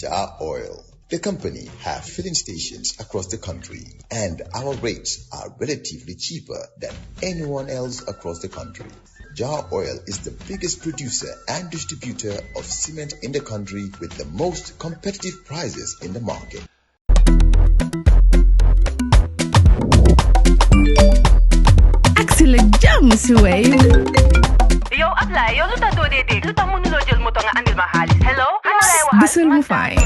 Jar Oil. The company have filling stations across the country, and our rates are relatively cheaper than anyone else across the country. Jar Oil is the biggest producer and distributor of cement in the country with the most competitive prices in the market. Axila jam si Wave. Yo, apply. Yo, luta do de. Luta mo nulo jël moto nga andil ma xaalis. Hello? Bisul mu fine.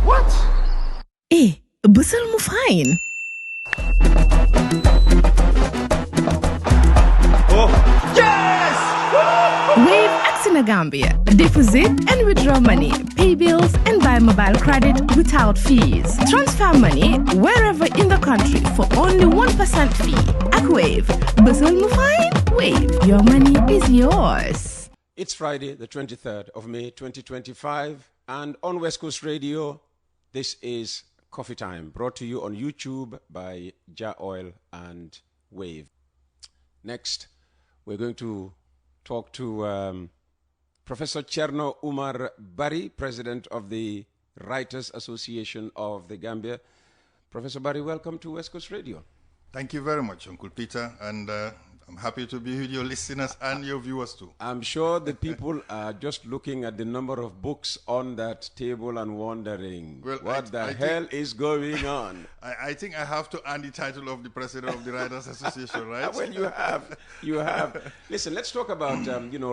What? Bisul mu fine. Oh, yes! Wave Axina Gambia. Deposit and withdraw money, pay bills and buy mobile credit without fees. Transfer money wherever in the country for only 1% fee. At Wave. Bisul mu fine? Wave. Your money is yours. It's Friday, the 23rd of May, 2025, and on West Coast Radio, this is Coffee Time, brought to you on YouTube by Jar Oil and Wave. Next, we're going to talk to Professor Cherno Omar Barry, President of the Writers Association of the Gambia. Professor Barry, welcome to West Coast Radio. Thank you very much, Uncle Peter, and I'm happy to be with your listeners and your viewers too. I'm sure the people are just looking at the number of books on that table and wondering what the hell is going on. I think I have to earn the title of the President of the Writers Association, right? Well, you have. Listen, let's talk about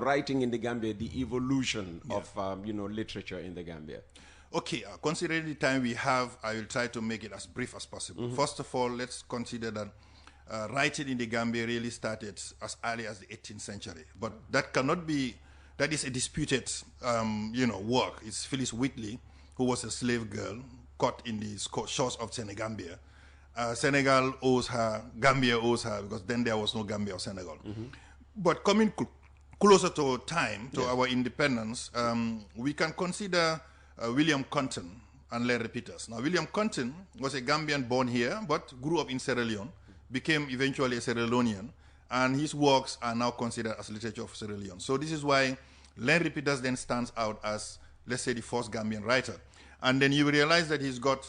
writing in the Gambia, the evolution of literature in the Gambia. Okay, considering the time we have, I will try to make it as brief as possible. Mm-hmm. First of all, let's consider that writing in the Gambia really started as early as the 18th century. But that cannot be, that is a disputed, work. It's Phyllis Wheatley, who was a slave girl caught in the shores of Senegambia. Senegal owes her, Gambia owes her, because then there was no Gambia or Senegal. Mm-hmm. But coming closer to time, to our independence, we can consider William Compton and Larry Peters. Now, William Compton was a Gambian born here, but grew up in Sierra Leone, became eventually a Sierra Leonean, and his works are now considered as literature of Sierra Leone. So this is why Larry Peters then stands out as, let's say, the first Gambian writer. And then you realize that he's got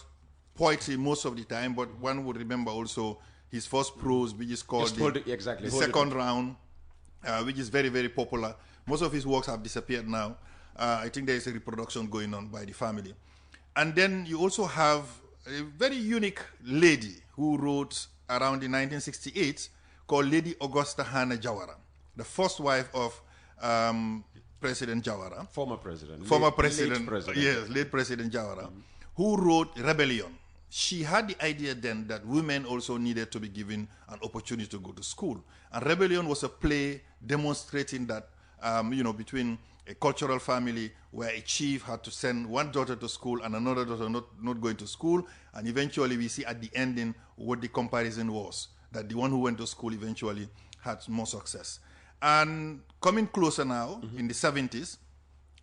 poetry most of the time, but one would remember also his first prose, which is called the Second Round, which is very, very popular. Most of his works have disappeared now. I think there is a reproduction going on by the family. And then you also have a very unique lady who wrote around in 1968 called Lady Augusta Hannah Jawara, the first wife of President Jawara. Former president. Late President Jawara, who wrote Rebellion. She had the idea then that women also needed to be given an opportunity to go to school. And Rebellion was a play demonstrating that, between a cultural family where a chief had to send one daughter to school and another daughter not going to school. And eventually we see at the ending what the comparison was, that the one who went to school eventually had more success. And coming closer now, in the 70s,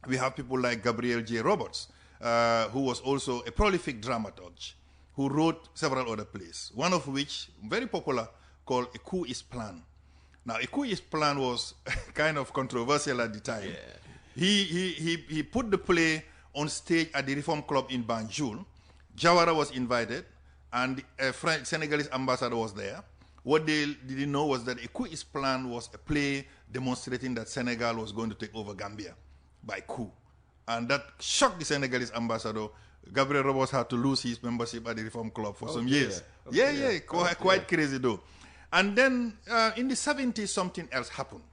we have people like Gabriel J. Roberts, who was also a prolific dramaturge, who wrote several other plays, one of which, very popular, called A Coup is Planned. Now, A Coup is Planned was kind of controversial at the time. Yeah. He put the play on stage at the Reform Club in Banjul. Jawara was invited, and a Senegalese ambassador was there. What they didn't know was that A Coup is Planned was a play demonstrating that Senegal was going to take over Gambia by coup. And that shocked the Senegalese ambassador. Gabriel Roberts had to lose his membership at the Reform Club for some years. Quite crazy though. And then in the 70s, something else happened.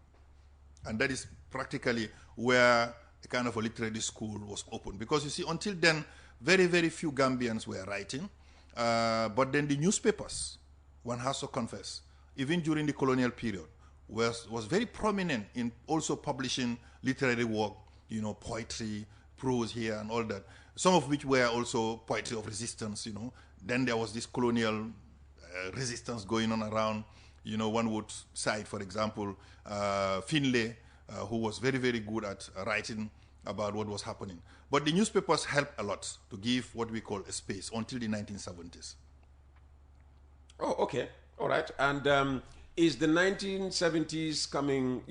And that is practically where a kind of a literary school was opened. Because you see, until then, very, very few Gambians were writing. But then the newspapers, one has to confess, even during the colonial period, was very prominent in also publishing literary work, poetry, prose here and all that. Some of which were also poetry of resistance, Then there was this colonial resistance going on around. One would cite, for example, Finlay, who was very, very good at writing about what was happening. But the newspapers helped a lot to give what we call a space until the 1970s. Oh, okay. All right. And Is the 1970s coming,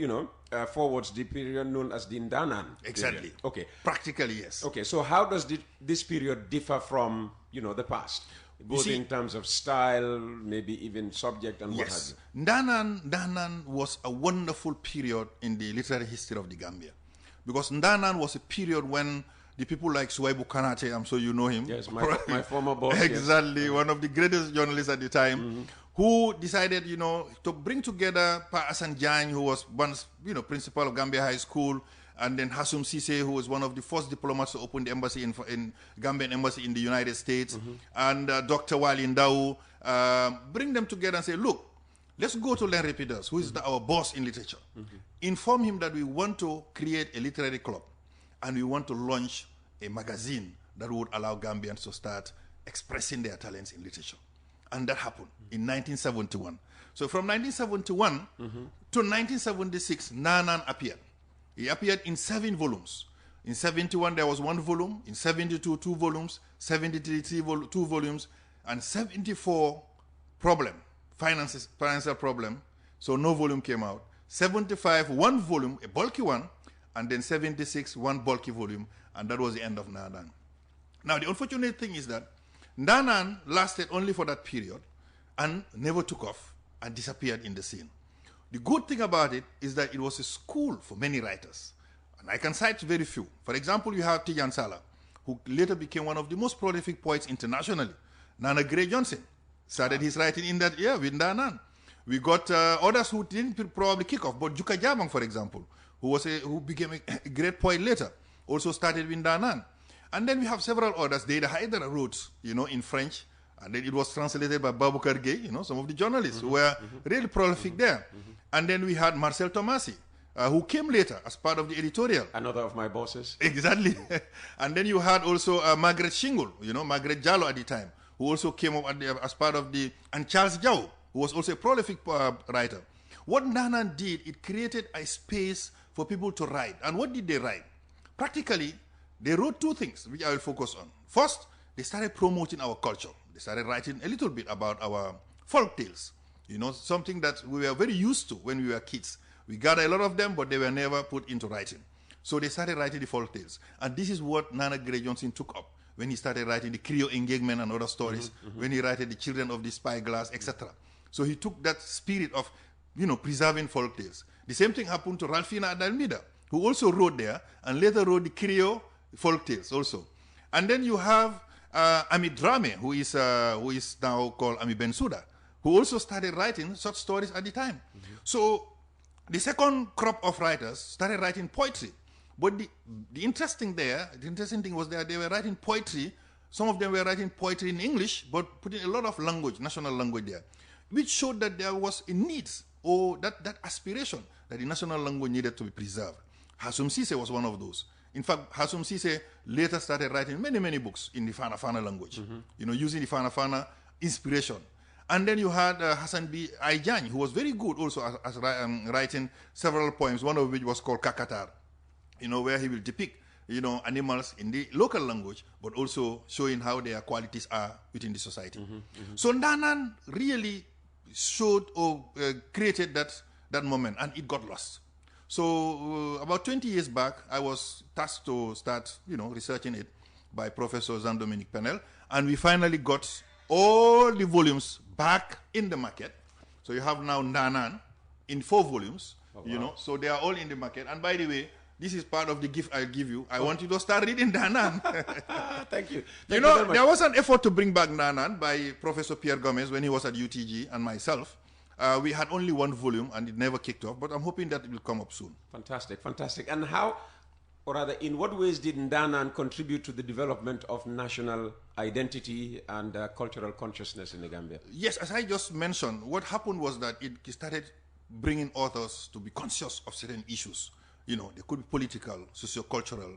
forwards the period known as the Ndaanan? Exactly. Period? Okay. Practically, yes. Okay, so how does this period differ from, the past? Both in terms of style, maybe even subject and what have you. Ndaanan was a wonderful period in the literary history of the Gambia. Because Ndaanan was a period when the people like Suwaibu Kanate, I'm sure you know him. Yes, my former boss. Exactly, yes. One of the greatest journalists at the time, who decided, to bring together Pa Asan Jany, who was once, principal of Gambia High School, and then Hassoum Ceesay, who was one of the first diplomats to open the embassy in Gambian embassy in the United States, and Dr. Wali Ndau, bring them together and say, look, let's go to Len Repeaters, who is our boss in literature. Inform him that we want to create a literary club, and we want to launch a magazine that would allow Gambians to start expressing their talents in literature. And that happened in 1971. So from 1971 to 1976, Ndaanan appeared. He appeared in 7 volumes. In 71, there was 1 volume. In 72, 2 volumes. 73, 2 volumes. And 74, financial problem. So no volume came out. 75, 1 volume, a bulky one. And then 76, 1 bulky volume. And that was the end of Ndaanan. Now, the unfortunate thing is that Ndaanan lasted only for that period and never took off and disappeared in the scene. The good thing about it is that it was a school for many writers. And I can cite very few. For example, you have Tijan Sala, who later became one of the most prolific poets internationally. Nana Gray Johnson started his writing in that year with Ndaanan. We got others who didn't probably kick off, but Juka Jabang, for example, who became a great poet later, also started with Ndaanan. And then we have several others. Deida Haidara wrote, in French, and then it was translated by Babukar Gay, some of the journalists who were really prolific there. And then we had Marcel Tomasi, who came later as part of the editorial. Another of my bosses. Exactly. And then you had also Margaret Shingul, Margaret Jallo at the time, who also came up as part of and Charles Jau, who was also a prolific writer. What Ndaanan did, it created a space for people to write. And what did they write? Practically, they wrote 2 things, which I will focus on. First, they started promoting our culture. They started writing a little bit about our folk tales. Something that we were very used to when we were kids. We got a lot of them, but they were never put into writing. So they started writing the folk tales. And this is what Nana Gray Johnson took up when he started writing the Creole Engagement and other stories, when he wrote the Children of the Spyglass, etc. So he took that spirit of, preserving folk tales. The same thing happened to Ralphina Adalmida, who also wrote there, and later wrote the Creole folk tales also. And then you have Ami Drame, who is now called Ami Bensouda, who also started writing such stories at the time. So the second crop of writers started writing poetry. But the interesting thing was that they were writing poetry. Some of them were writing poetry in English, but putting a lot of language, national language there, which showed that there was a need, or that aspiration that the national language needed to be preserved. Hassoum Ceesay was one of those. In fact, Hassoum Ceesay later started writing many, many books in the Fana Fana language, using the Fana Fana inspiration. And then you had Hassan B. Aijany, who was very good also as writing several poems, one of which was called Kakatar, where he will depict, animals in the local language, but also showing how their qualities are within the society. So Ndaanan really showed or created that moment, and it got lost. So about 20 years back, I was tasked to start, researching it by Professor Jean-Dominique Penel, and we finally got all the volumes back in the market. So you have now Ndaanan in 4 volumes, so they are all in the market. And by the way, this is part of the gift I'll give you. I want you to start reading Ndaanan. Thank you. There was an effort to bring back Ndaanan by Professor Pierre Gomez when he was at UTG and myself. We had only 1 volume and it never kicked off, but I'm hoping that it will come up soon. Fantastic, fantastic. And how, or rather, in what ways did Ndaanan contribute to the development of national identity and cultural consciousness in the Gambia? Yes, as I just mentioned, what happened was that it started bringing authors to be conscious of certain issues. They could be political, socio-cultural,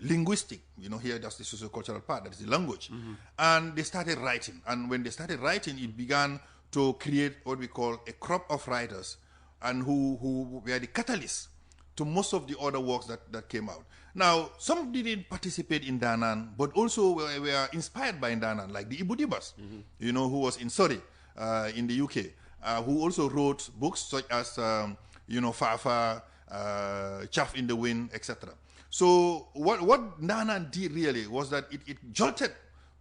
linguistic. Here that's the socio-cultural part, that is the language. And they started writing. And when they started writing, it began to create what we call a crop of writers, and who were the catalysts to most of the other works that came out. Now, some didn't participate in Ndaanan, but also were inspired by Ndaanan, like the Ibu Dibas, who was in Surrey, in the UK. who also wrote books such as, Fafa, Chaff in the Wind, etc. So what Ndaanan did really was that it jolted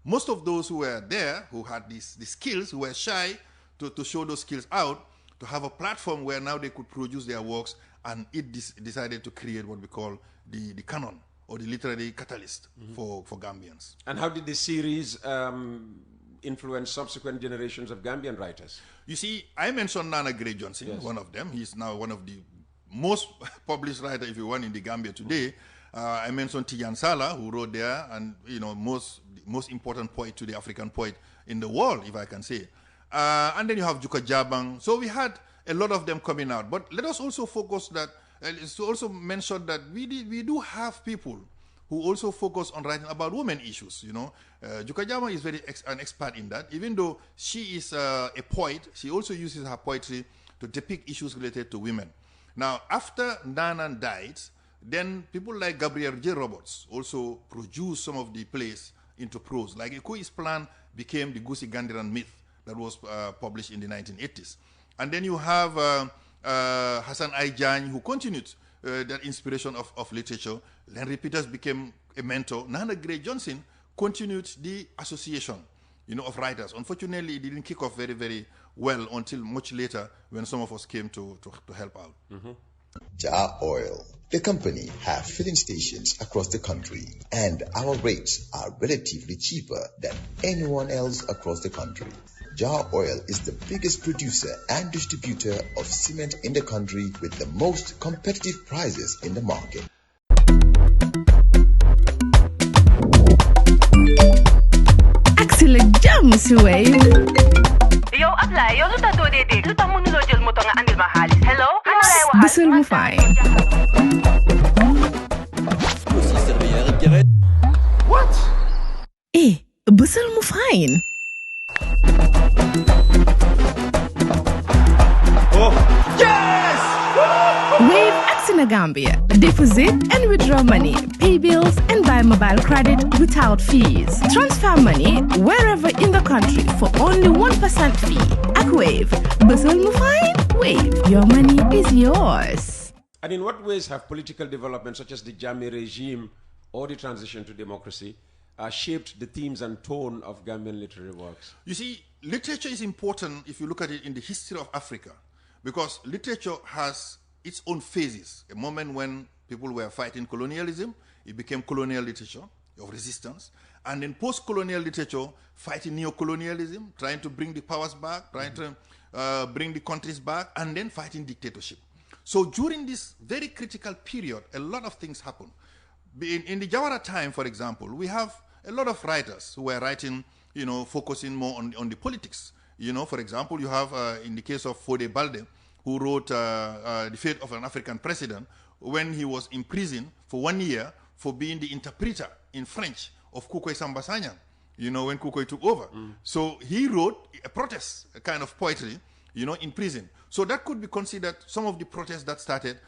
most of those who were there, who had these skills, who were shy to show those skills out, to have a platform where now they could produce their works, and it decided to create what we call the canon, or the literary catalyst for Gambians. And how did this series influence subsequent generations of Gambian writers? You see, I mentioned Nana Gray Johnson, one of them. He's now one of the most published writer, if you want, in the Gambia today. I mentioned Tijan Sala, who wrote there, and most important poet to the African poet in the world, if I can say. And then you have Juka Jabang. So we had a lot of them coming out. But let us also focus that, to also mention that we do have people who also focus on writing about women issues. Juka Jabang is an expert in that. Even though she is a poet, she also uses her poetry to depict issues related to women. Now, after Ndaanan died, then people like Gabriel J. Roberts also produced some of the plays into prose. Like Ikui's Plan became the Gusi Gandiran myth that was published in the 1980s. And then you have Hassan Aijan, who continued that inspiration of literature. Henry Peters became a mentor. Nana Gray Johnson continued the association, of writers. Unfortunately, it didn't kick off very, very well until much later when some of us came to help out. Jar Oil, the company, have filling stations across the country, and our rates are relatively cheaper than anyone else across the country. Jar Oil is the biggest producer and distributor of cement in the country with the most competitive prices in the market. Excellent jam, Wave. Yo, apply. Yo, luta do de de. Luta mënuloo jël moto nga andil ma xaalis. Hello? Ano lay waxal? Bisul mu fine. What? Bisul mu fine. Yes! Wave Acts in Gambia. Deposit and withdraw money, pay bills and buy mobile credit without fees. Transfer money wherever in the country for only 1% fee. At Wave. Bisul mu fine? Wave. Your money is yours. And in what ways have political developments such as the Jammeh regime or the transition to democracy shaped the themes and tone of Gambian literary works? You see, literature is important if you look at it in the history of Africa, because literature has its own phases. A moment when people were fighting colonialism, it became colonial literature of resistance. And then post-colonial literature, fighting neo-colonialism, trying to bring the powers back, trying to bring the countries back, and then fighting dictatorship. So during this very critical period, a lot of things happened. In the Jawara time, for example, we have a lot of writers who were writing, focusing more on the politics. For example, you have, in the case of Fode Balde, who wrote The Fate of an African President, when he was in prison for 1 year for being the interpreter in French of Kukoy Sambasanya, when Kukoy took over. So he wrote a protest, a kind of poetry, in prison. So that could be considered some of the protests that started,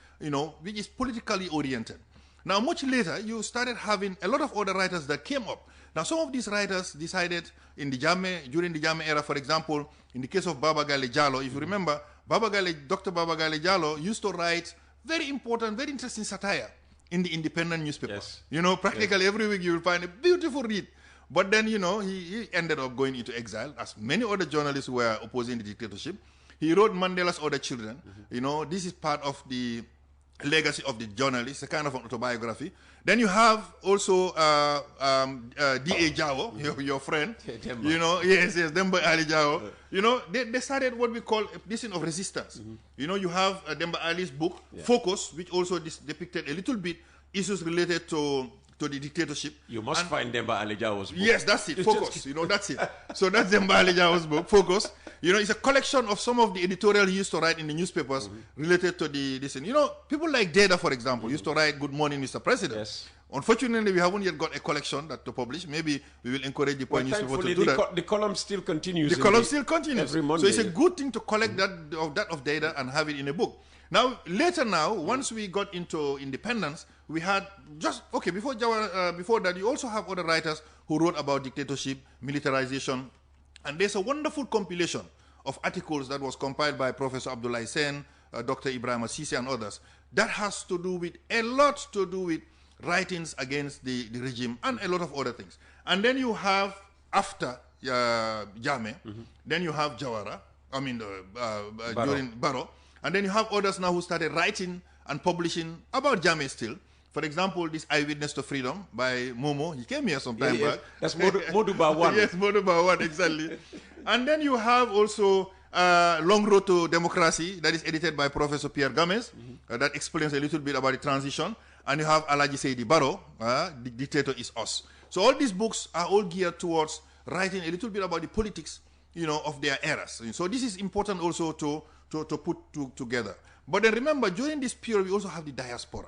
which is politically oriented. Now, much later, you started having a lot of other writers that came up. Now, some of these writers decided during the Jammeh era, for example, in the case of Baba Gale Jallow, if you remember, Dr. Baba Gale Jallow used to write very important, very interesting satire in the independent newspaper. Yes. Practically every week you will find a beautiful read. But then, he ended up going into exile, as many other journalists who were opposing the dictatorship. He wrote Mandela's Other Children. This is part of the legacy of the journalist, a kind of an autobiography. Then you have also D.A. Jawo, your friend. Demba. Yes, Demba Ali Jawo. They started what we call a position of resistance. You have Demba Ali's book, Focus, which also depicted a little bit issues related to the dictatorship. You must find Demba Ali Jawo's book. Yes, that's it. Focus. That's it. So that's Demba Ali Jawo's book, Focus. It's a collection of some of the editorial he used to write in the newspapers related to this. People like Deda, for example, used to write Good Morning, Mr. President. Yes. Unfortunately, we haven't yet got a collection to publish. Maybe we will encourage the point newspaper to do that. The column still continues. The column still continues. Every Monday. So it's a good thing to collect that of Deda and have it in a book. Now, later once we got into independence, we had before that, you also have other writers who wrote about dictatorship, militarization, and there's a wonderful compilation of articles that was compiled by Professor Abdullah Sen, Dr. Ibrahim Sisi and others. That has to do with, a lot to do with writings against the regime and a lot of other things. And then you have, after Jammeh, then you have Jawara, during Barrow. And then you have others now who started writing and publishing about Jammeh still. For example, this Eyewitness to Freedom by Momo. He came here some time back. That's Moduba 1. Yes, Moduba 1, exactly. And then you have also Long Road to Democracy, that is edited by Professor Pierre Gomez. That explains a little bit about the transition. And you have Alaji Seidi Barrow, The Dictator is Us. So all these books are all geared towards writing a little bit about the politics, of their eras. So this is important also to put together. But then remember, during this period, we also have the diaspora.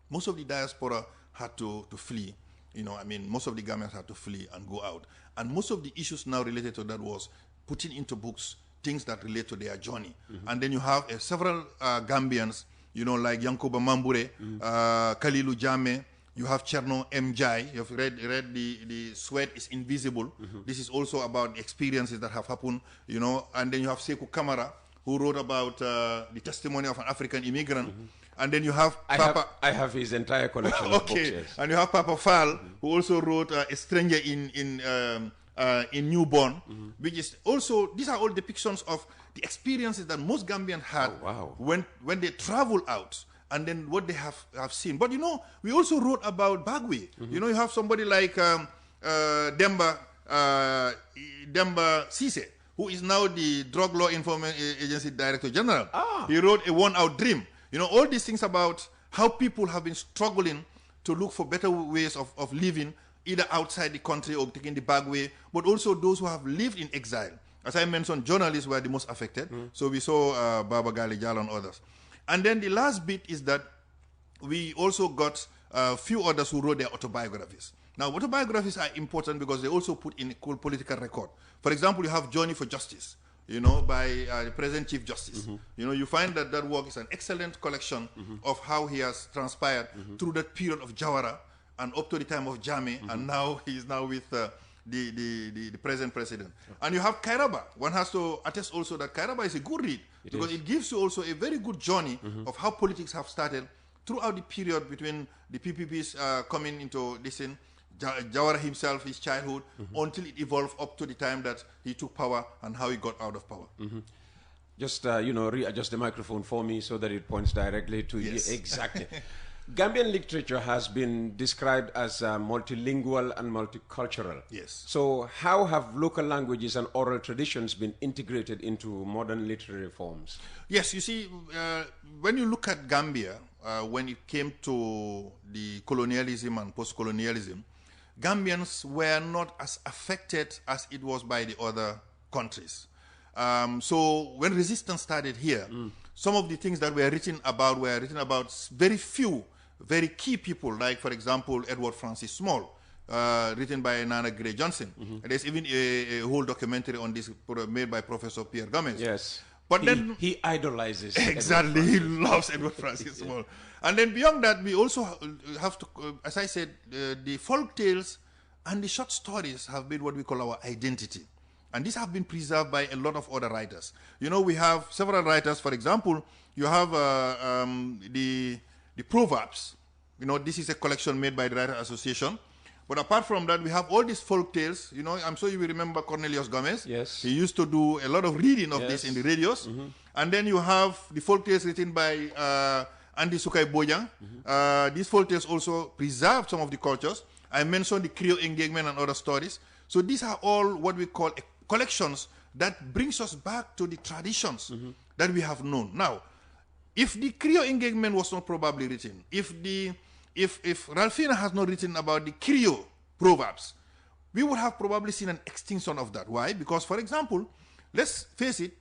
Most of the diaspora had to flee. Most of the Gambians had to flee and go out. And most of the issues now related to that was putting into books things that relate to their journey. And then you have several Gambians, like Yankuba Mambure, Kalilu Jammeh, you have Cherno Mjai, you've read the Sweat is Invisible. This is also about experiences that have happened, and then you have Sekou Kamara, who wrote about the testimony of an African immigrant. And then you have Papa. I have his entire collection of books, yes. And you have Papa Fall, who also wrote A Stranger in Newborn, which is also, these are all depictions of the experiences that most Gambians had when they travel out, and then what they have seen. But we also wrote about Bagwe. You have somebody like Demba Cisse, who is now the Drug Law Enforcement Agency Director General. He wrote A Worn Out Dream. All these things about how people have been struggling to look for better ways of living, either outside the country or taking the back way, but also those who have lived in exile. As I mentioned, journalists were the most affected. So we saw Baba Gali Jal and others. And then the last bit is that we also got a few others who wrote their autobiographies. Now, autobiographies are important because they also put in a cool political record. For example, you have Journey for Justice, by the present Chief Justice. You find that work is an excellent collection of how he has transpired through that period of Jawara and up to the time of Jammeh, and now he is now with the present president. And you have Kairaba. One has to attest also that Kairaba is a good read because it gives you also a very good journey of how politics have started throughout the period between the PPPs coming into this in, Jawara himself, his childhood, until it evolved up to the time that he took power and how he got out of power. Just, readjust the microphone for me so that it points directly to you. Exactly. Gambian literature has been described as multilingual and multicultural. Yes. So how have local languages and oral traditions been integrated into modern literary forms? Yes, you see, when you look at Gambia, when it came to the colonialism and post-colonialism, Gambians were not as affected as it was by the other countries. So when resistance started here, some of the things that were written about very few, very key people, like, for example, Edward Francis Small, written by Nana Gray Johnson. And there's even a whole documentary on this made by Professor Pierre Gomez. Yes. But then he idolizes exactly. He loves Edward Francis Small. And then beyond that, we also have to, as I said, the folk tales and the short stories have been what we call our identity. And these have been preserved by a lot of other writers. We have several writers. For example, you have the Proverbs. This is a collection made by the Writer Association. But apart from that, we have all these folk tales. I'm sure you will remember Cornelius Gomez. Yes. He used to do a lot of reading of this in the radios. And then you have the folk tales written by Andy Sukai Bojang. These folk tales also preserve some of the cultures. I mentioned the Creole engagement and other stories. So these are all what we call collections that brings us back to the traditions that we have known. Now, if the Creole engagement was not probably written, if Ralphina has not written about the Creole proverbs, we would have probably seen an extinction of that. Why? Because, for example, let's face it,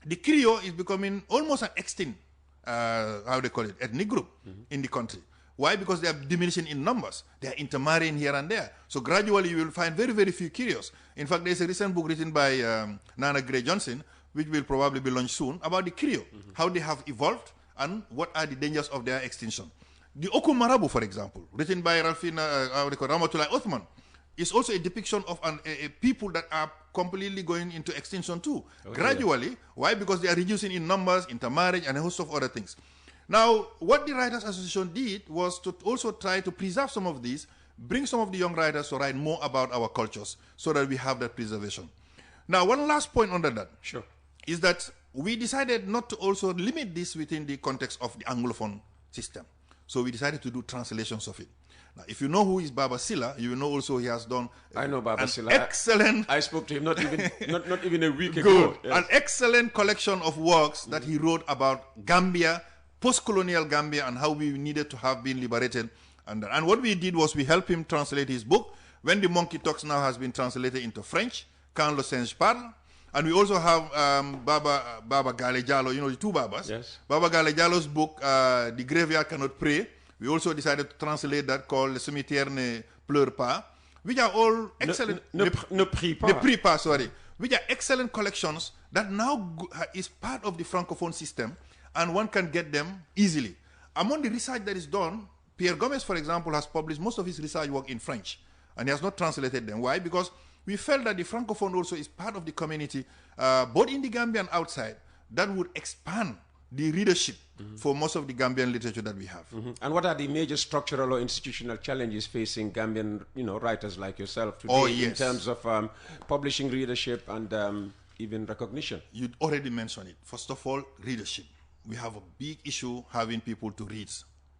the Creole is becoming almost an extinct, ethnic group in the country. Why? Because they are diminishing in numbers. They are intermarrying here and there. So gradually you will find very, very few Creoles. In fact, there's a recent book written by Nana Gray Johnson, which will probably be launched soon, about the Creole, how they have evolved and what are the dangers of their extinction. The Oku Marabu, for example, written by Ramatullah Othman, is also a depiction of a people that are completely going into extinction too. Gradually. Why? Because they are reducing in numbers, intermarriage, and a host of other things. Now, what the Writers Association did was to also try to preserve some of these, bring some of the young writers to write more about our cultures so that we have that preservation. Now, one last point under that is that we decided not to also limit this within the context of the Anglophone system. So we decided to do translations of it. Now, if you know who is Baba Silla, you know also he has done I know Baba Silla. Excellent. I spoke to him not even a week Good. ago. Yes. An excellent collection of works that he wrote about Gambia, post-colonial Gambia, and how we needed to have been liberated. And what we did was we helped him translate his book. When the Monkey Talks now has been translated into French, Quand le singe parle. And we also have Baba Gale Jallo, you know, the two Babas. Yes. Baba Gale Jallo's book, The Graveyard Cannot Pray. We also decided to translate that called Le Cimetière ne pleure pas, which are all excellent. Ne prie pas. Ne prie pas, sorry. Which are excellent collections that now is part of the Francophone system, and one can get them easily. Among the research that is done, Pierre Gomez, for example, has published most of his research work in French, and he has not translated them. Why? Because we felt that the Francophone also is part of the community, both in the Gambia and outside, that would expand the readership for most of the Gambian literature that we have. And what are the major structural or institutional challenges facing Gambian, writers like yourself today in terms of publishing readership and even recognition? You already mentioned it. First of all, readership. We have a big issue having people to read.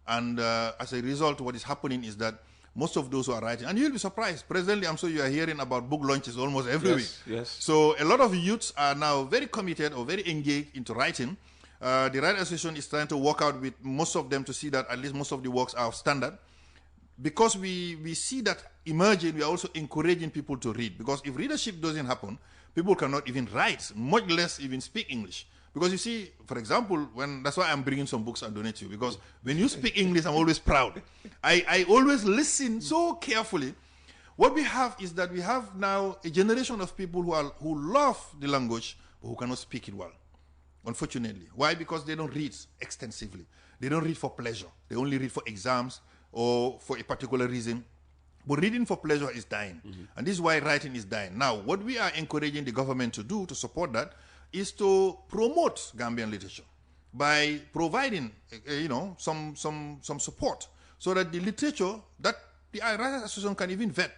And as a result, what is happening is that most of those who are writing, and you'll be surprised, presently I'm sure you are hearing about book launches almost every week. Yes. So a lot of youths are now very committed or very engaged into writing. The Writers Association is trying to work out with most of them to see that at least most of the works are of standard. Because we see that emerging, we are also encouraging people to read. Because if readership doesn't happen, people cannot even write, much less even speak English. Because you see, for example, that's why I'm bringing some books and donate to you. Because when you speak English, I'm always proud. I always listen so carefully. What we have is that we have now a generation of people who love the language, but who cannot speak it well. Unfortunately. Why? Because they don't read extensively. They don't read for pleasure. They only read for exams or for a particular reason. But reading for pleasure is dying. And this is why writing is dying. Now, what we are encouraging the government to do to support that is to promote Gambian literature by providing, some support so that the literature that the Writers Association can even vet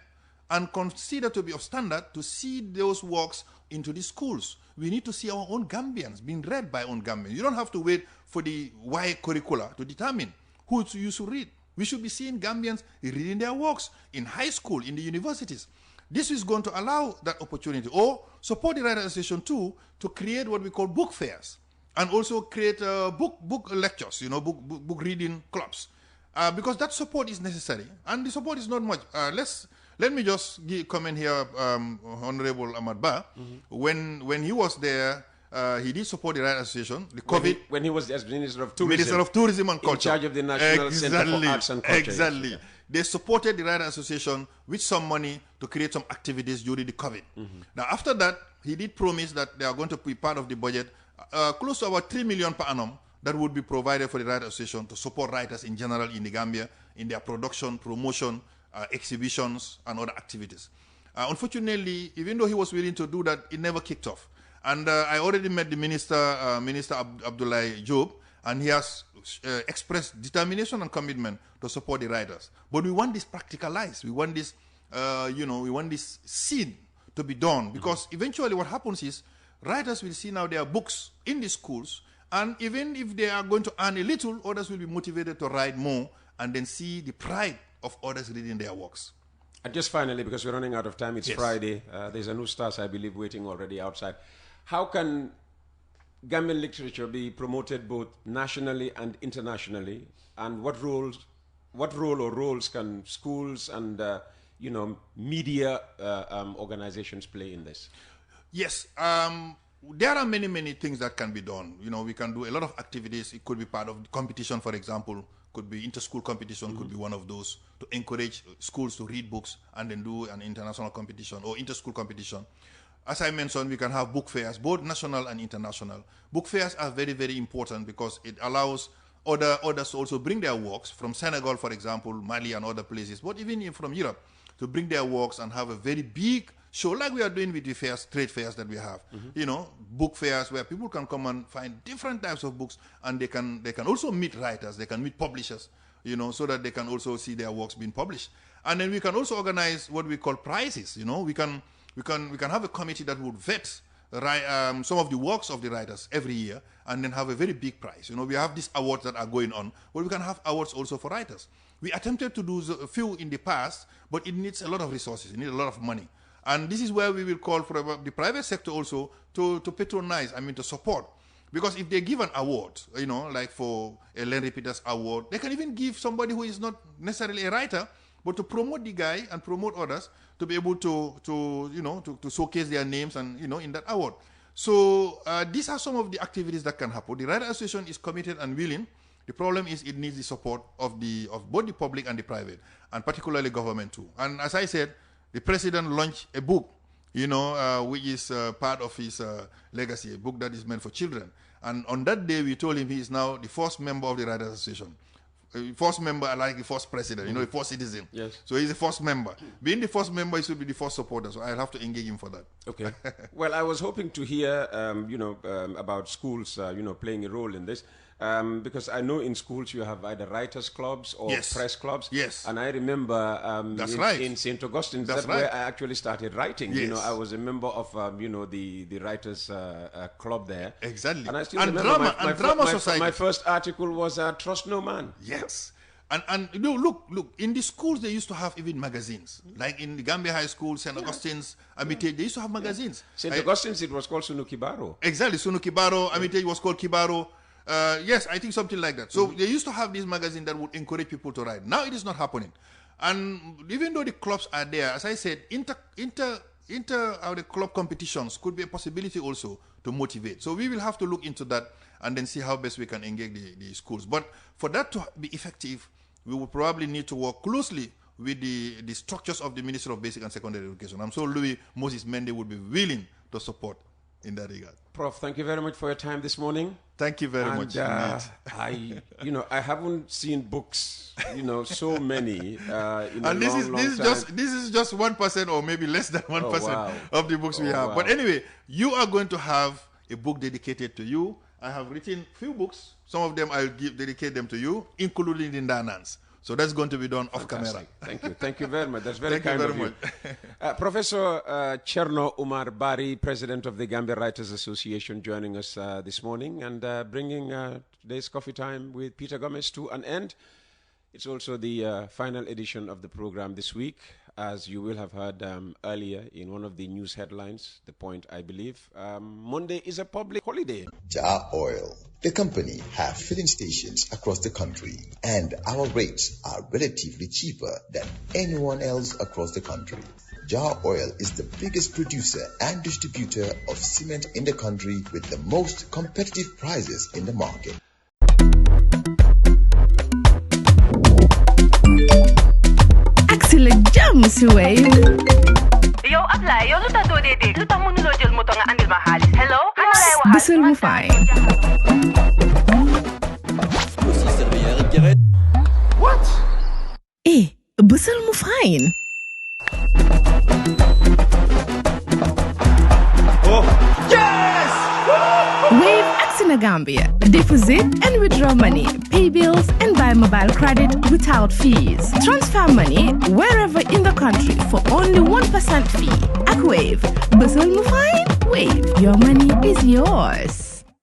and consider to be of standard to see those works into the schools. We need to see our own Gambians being read by own Gambians. You don't have to wait for the Y curricula to determine who you should read. We should be seeing Gambians reading their works in high school, in the universities. This is going to allow that opportunity, or support the Writers Association too to create what we call book fairs, and also create book lectures, book reading clubs, because that support is necessary, and the support is not much. Let me just comment here, Honorable Ahmad Ba. When he was there, he did support the Writers Association. The COVID when he was as Minister of Tourism. Minister of Tourism and Culture, in charge of the National Center for Arts and Culture. Exactly. Yes. They supported the Writers Association with some money to create some activities during the COVID. Now, after that, he did promise that they are going to be part of the budget, close to about 3 million per annum, that would be provided for the Writers Association to support writers in general in the Gambia, in their production, promotion, exhibitions, and other activities. Unfortunately, even though he was willing to do that, it never kicked off. And I already met the Minister, Minister Abdoulaye Job, and he has expressed determination and commitment to support the writers. But we want this practicalized. We want this, we want this seen to be done, because eventually what happens is writers will see now their books in the schools, and even if they are going to earn a little, others will be motivated to write more, and then see the pride of others reading their works. And just finally, because we're running out of time, it's Friday. There's a new stars, I believe, waiting already outside. How can Gambian literature be promoted both nationally and internationally? And what role or roles can schools and media organizations play in this? Yes, there are many things that can be done. We can do a lot of activities. It could be part of the competition, for example. Could be inter-school competition, could be one of those, to encourage schools to read books and then do an international competition or inter-school competition. As I mentioned, we can have book fairs, both national and international. Book fairs are very important because it allows others to also bring their works from Senegal, for example, Mali and other places, but even from Europe, to bring their works and have a very big show like we are doing with the fairs, trade fairs that we have. You know, book fairs where people can come and find different types of books, and they can also meet writers, they can meet publishers, you know, so that they can also see their works being published. And then we can also organize what we call prizes. You know, we can have a committee that would vet some of the works of the writers every year, and then have a very big prize. You know, we have these awards that are going on, but we can have awards also for writers. We attempted to do a few in the past, but it needs a lot of resources, it needs a lot of money. And this is where we will call for the private sector also to patronize, to support. Because if they give an award, you know, like for a Larry Peters award, they can even give somebody who is not necessarily a writer, but to promote the guy and promote others to be able to showcase their names and, you know, in that award. So these are some of the activities that can happen. The Writer Association is committed and willing. The problem is it needs the support of both the public and the private, and particularly government too. And as I said, the president launched a book, you know, which is part of his legacy, a book that is meant for children. And on that day, we told him he is now the first member of the Writers Association. First member, like the first president, you know, the first citizen. Yes. So he's the first member. Being the first member, he should be the first supporter. So I'll have to engage him for that. Okay. Well, I was hoping to hear, about schools, playing a role in this. Because I know in schools you have either writers' clubs or press clubs. Yes. And I remember in St. Augustine's, that's where I actually started writing. Yes. You know, I was a member of, the writers' club there. Exactly. And I still remember drama society. My first article was Trust No Man. Yes. And you know, look, in the schools they used to have even magazines. Like in the Gambia High School, St. Augustine's, Amite, they used to have magazines. St. Augustine's, it was called Sunu Kibaro. Exactly, Sunu Kibaro, Amite was called Kibaro. Yes, I think something like that. So they used to have this magazine that would encourage people to write. Now it is not happening. And even though the clubs are there, as I said, the club competitions could be a possibility also to motivate. So we will have to look into that and then see how best we can engage the schools. But for that to be effective, we will probably need to work closely with the structures of the Ministry of Basic and Secondary Education. I'm sure Louis Moses Mende would be willing to support in that regard. Prof, thank you very much for your time this morning. Thank you very much. I haven't seen books, so many. And this is just 1% or maybe less than 1% of the books we have. Wow. But anyway, you are going to have a book dedicated to you. I have written a few books. Some of them I'll dedicate them to you, including the Ndaanans. So that's going to be done off camera. Thank you. Thank you very much. That's very kind of you. Professor Cherno Omar Bari, President of the Gambia Writers Association, joining us this morning and bringing today's Coffee Time with Peter Gomez to an end. It's also the final edition of the program this week. As you will have heard earlier in one of the news headlines, the point, I believe, Monday is a public holiday. Jar Oil, the company, have filling stations across the country, and our rates are relatively cheaper than anyone else across the country. Jar Oil is the biggest producer and distributor of cement in the country with the most competitive prices in the market. Sila jam si Wave. Yo, apply. Yo, luta do dede. Luta mo nulo jel mo to nga andil mahalis. Hello? Bisul mo fine. What? Bisul mo fine. Oh, yes! Wave in Gambia. Deposit and withdraw money, pay bills and buy mobile credit without fees. Transfer money wherever in the country for only 1% fee. At Wave, Basel Mufine, Wave, your money is yours.